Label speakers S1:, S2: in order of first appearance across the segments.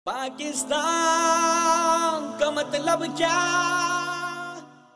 S1: पाकिस्तान का मतलब क्या?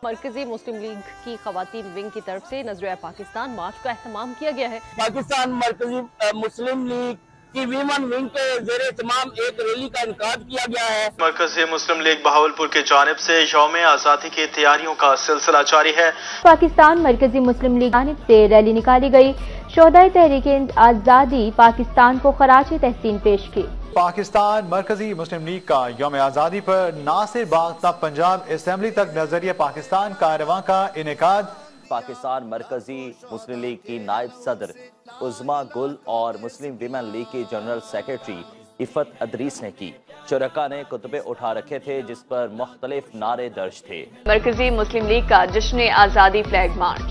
S2: मरकजी मुस्लिम लीग की खवातीन विंग की तरफ से नजरिया पाकिस्तान मार्च का एहतमाम किया गया है।
S3: पाकिस्तान मरकजी मुस्लिम लीग की वीमन विंग के ज़ेरे तमाम एक रैली का इनकाद किया गया है।
S4: मरकजी मुस्लिम लीग बहावलपुर की जानिब से यौम आज़ादी की तैयारियों का सिलसिला जारी है।
S5: पाकिस्तान मरकजी मुस्लिम लीग जानिब से रैली निकाली गई। शोहदाए तहरीक आज़ादी पाकिस्तान को खराज तहसीन पेश की।
S6: पाकिस्तान मरकजी मुस्लिम लीग का यौम आज़ादी पर नासिर बाग तक पंजाब असेंबली तक नजरिया पाकिस्तान कारवां का इनेकाद।
S7: पाकिस्तान मरकजी मुस्लिम लीग की नायब सदर उज़मा गुल और मुस्लिम विमेन लीग की जनरल सेक्रेटरी इफ़त अदरीस ने की। शुरका ने कुतबे उठा रखे थे जिस पर मुख्तलिफ नारे दर्ज थे।
S2: मरकजी मुस्लिम लीग का जश्न आज़ादी फ्लैग मार्च।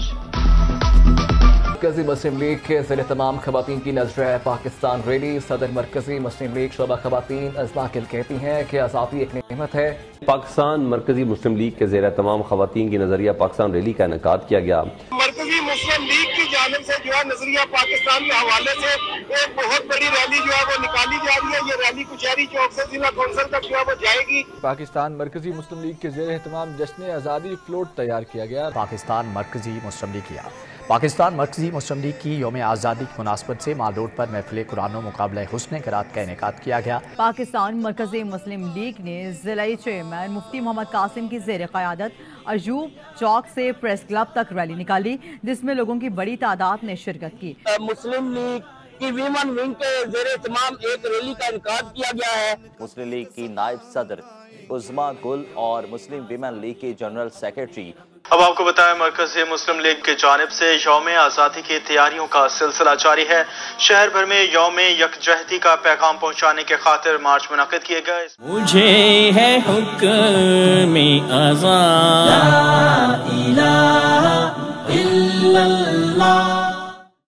S8: मरकजी मुस्लिम लीग के ज़ेरे तमाम खवातीन की नजरिया पाकिस्तान रैली। सदर मरकजी मुस्लिम लीग शोबा खवातीन अज़मा गिल कहती हैं कि आज़ादी एक नेमत है।
S9: पाकिस्तान मरकजी मुस्लिम लीग के ज़ेरे तमाम खवातीन की नजरिया पाकिस्तान रैली का इनेकाद किया गया।
S3: मरकजी मुस्लिम लीग की जानिब से जो है नजरिया पाकिस्तान के हवाले से एक बहुत बड़ी रैली जो है वो निकाली जा रही है। ये रैली कुचहरी चौक से जिला कौंसिल तक जो है वो जाएगी।
S10: पाकिस्तान मरकजी मुस्लिम लीग के ज़ेरे एहतमाम जश्न आज़ादी फ्लोट तैयार किया गया।
S11: पाकिस्तान मरकजी मुस्लिम लीग पाकिस्तान मरकजी मुस्लिम लीग की यौम आज़ादी की मुनासबत से माल रोड पर महफिल कुरान मुकाबला हुस्न क़रात का इनेकाद किया गया।
S12: पाकिस्तान मरकजी मुस्लिम लीग ने ज़िला चेयरमैन मुफ्ती मोहम्मद कासिम की ज़ेर क़यादत अयूब चौक से प्रेस क्लब तक रैली निकाली जिसमें लोगों की बड़ी तादाद ने शिरकत की।
S3: मुस्लिम लीग की वीमन विंग के ज़ेरे तमाम एक रैली का इनकाद किया गया है।
S7: मुस्लिम लीग की नायब सदर उज़मा गुल और मुस्लिम विमेन लीग की जनरल सेक्रेटरी।
S4: अब आपको बताएं मरकजी मुस्लिम लीग की जानिब से यौम आज़ादी की तैयारियों का सिलसिला जारी है। शहर भर में यौम यकजहती का पैगाम पहुंचाने के खातिर मार्च मुनक़िद किए गए।
S1: मुझे है हुक्म आज़ाद, ला इलाहा इल्लल्लाह।